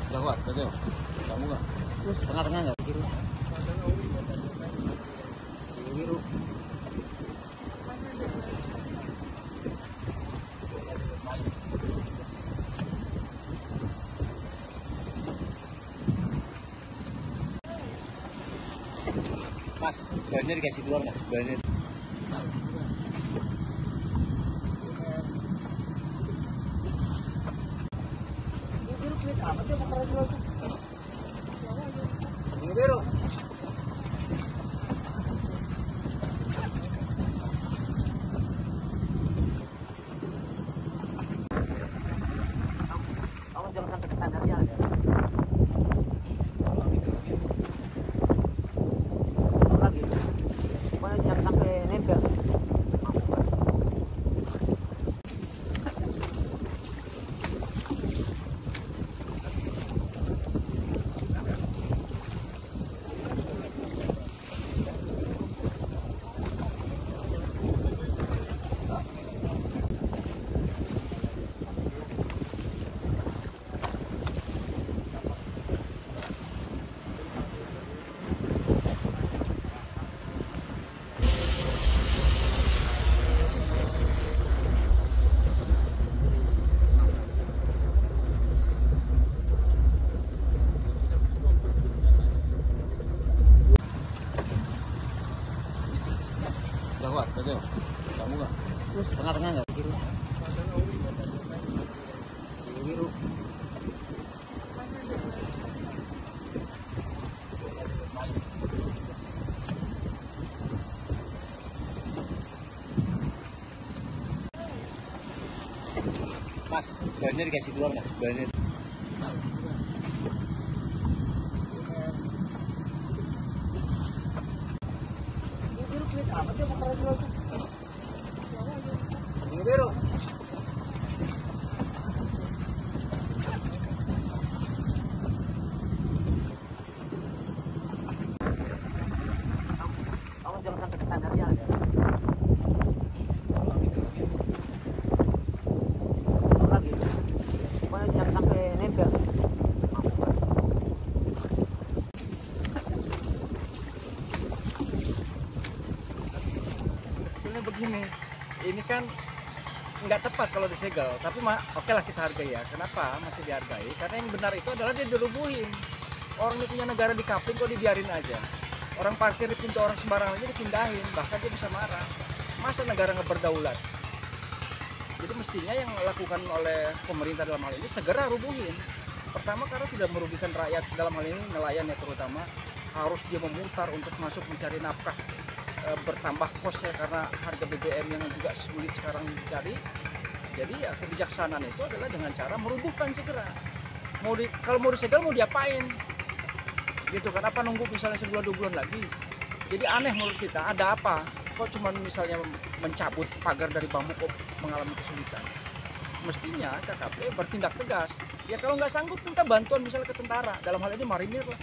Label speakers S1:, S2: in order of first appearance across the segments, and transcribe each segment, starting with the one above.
S1: Udah kuat, betul. Kamu nggak? Terus tengah-tengah nggak? Biru. Biru. Mas, bannya dikasih keluar mas, bannya. Biru. Kamu jangan sampai kesandar ya. Lagi. Pokoknya jangan sampai nempel. Udah kuat, betul. Kamu nggak? Terus tengah-tengah nggak? Biru. Biru. Mas, bannya dikasih keluar mas, bannya. Biru. Kamu jangan sampai kesandar ya. Lagi. Pokoknya jangan sampai nempel.
S2: Sebetulnya begini, ini kan nggak tepat kalau disegel, tapi oke lah kita hargai ya. Kenapa masih dihargai? Karena yang benar itu adalah dia dirubuhin. Orang ini punya negara di kapling kok dibiarin aja. Orang parkir di pintu orang sembarangan aja dipindahin, bahkan dia bisa marah. Masa negara nggak berdaulat? Jadi mestinya yang lakukan oleh pemerintah dalam hal ini segera rubuhin. Pertama karena sudah merugikan rakyat, dalam hal ini nelayan ya terutama, harus dia memutar untuk masuk mencari nafkah, bertambah kosnya karena harga BBM yang juga sulit sekarang dicari. Jadi ya kebijaksanaan itu adalah dengan cara merubuhkan segera. Kalau mau disegel mau diapain? Gitu kan, apa nunggu misalnya sebulan 2 bulan lagi? Jadi aneh menurut kita, ada apa? Kok cuma misalnya mencabut pagar dari bambu kok mengalami kesulitan? Mestinya KKP bertindak tegas. Ya kalau nggak sanggup minta bantuan misalnya ke tentara, dalam hal ini marinir lah.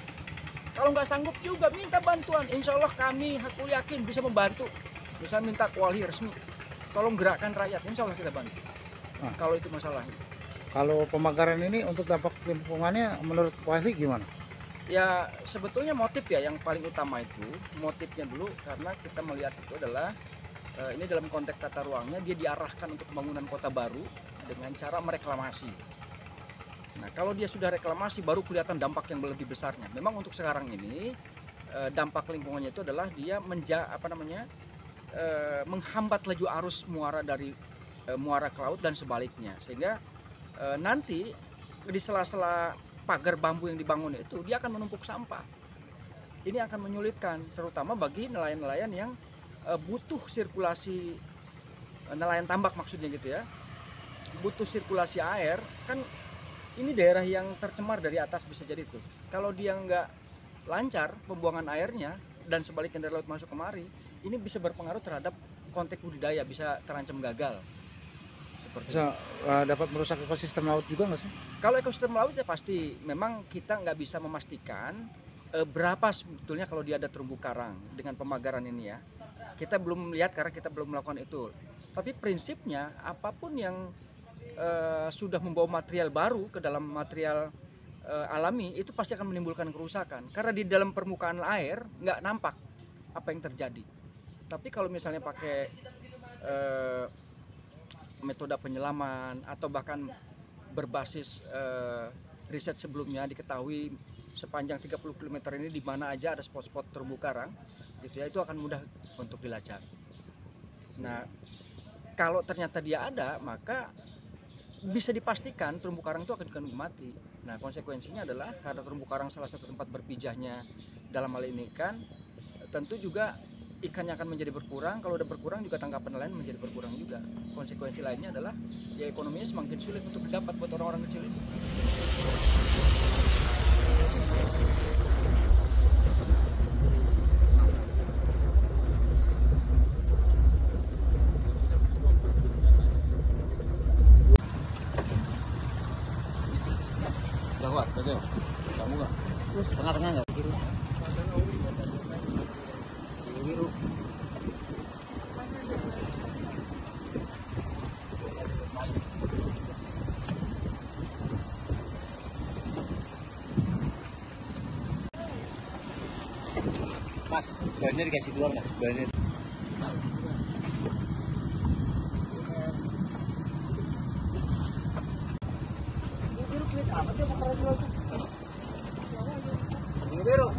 S2: Kalau nggak sanggup juga minta bantuan, insya Allah kami, aku yakin bisa membantu. Misalnya minta kuali resmi, tolong gerakkan rakyat, insya Allah kita bantu. Kalau itu masalahnya.
S1: Kalau pemagaran ini untuk dampak lingkungannya menurut Wali gimana?
S2: Ya sebetulnya motif ya yang paling utama itu, motifnya dulu karena kita melihat itu adalah ini dalam konteks tata ruangnya dia diarahkan untuk pembangunan kota baru dengan cara mereklamasi. Nah kalau dia sudah reklamasi baru kelihatan dampak yang lebih besarnya. Memang untuk sekarang ini dampak lingkungannya itu adalah dia menghambat laju arus muara dari muara ke laut dan sebaliknya, sehingga nanti di sela-sela pagar bambu yang dibangun itu dia akan menumpuk sampah. Ini akan menyulitkan terutama bagi nelayan-nelayan yang butuh sirkulasi, nelayan tambak maksudnya gitu ya, butuh sirkulasi air. Kan ini daerah yang tercemar dari atas bisa jadi tuh. Kalau dia nggak lancar pembuangan airnya dan sebaliknya dari laut masuk kemari, ini bisa berpengaruh terhadap konteks budidaya, bisa terancam gagal.
S1: Bisa dapat merusak ekosistem laut juga nggak sih?
S2: Kalau ekosistem laut ya pasti, memang kita nggak bisa memastikan berapa sebetulnya kalau dia ada terumbu karang dengan pemagaran ini ya. Kita belum lihat karena kita belum melakukan itu. Tapi prinsipnya apapun yang sudah membawa material baru ke dalam material alami itu pasti akan menimbulkan kerusakan karena di dalam permukaan air nggak nampak apa yang terjadi. Tapi kalau misalnya pakai metode penyelaman atau bahkan berbasis riset sebelumnya, diketahui sepanjang 30 km ini di mana aja ada spot-spot terumbu karang gitu ya, itu akan mudah untuk dilacak. Nah, kalau ternyata dia ada, maka bisa dipastikan terumbu karang itu akan mati. Nah, konsekuensinya adalah karena terumbu karang salah satu tempat berpijahnya dalam hal ini ikan, tentu juga ikannya akan menjadi berkurang. Kalau udah berkurang juga tangkapan nelayan menjadi berkurang juga. Konsekuensi lainnya adalah ya ekonominya semakin sulit untuk didapat buat orang-orang kecil itu.
S3: Kuat, betul. Kamu nggak? Terus tengah-tengah nggak? Biru. Biru. Mas, bannya dikasih keluar mas, bannya. Biru.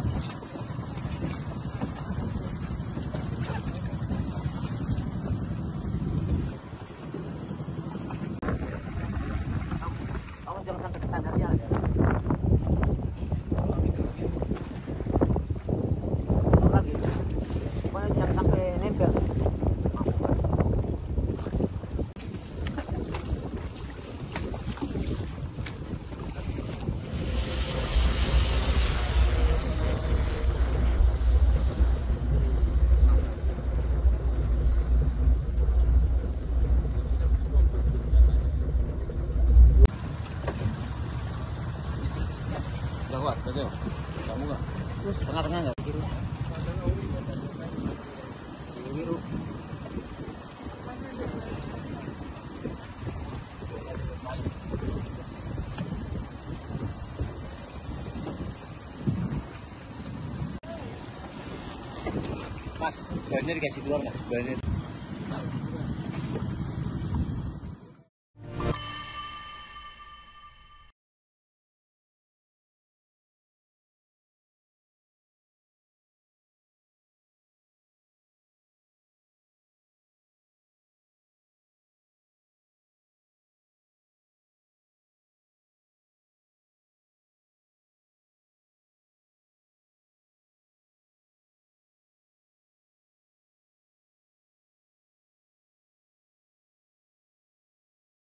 S3: Kamu jangan sampai kesandar ya. Lagi. Pokoknya jangan sampai nempel. Kuat, betul. Kamu nggak? Terus tengah-tengah nggak? Biru. Biru. Mas, bannya dikasih keluar mas, bannya.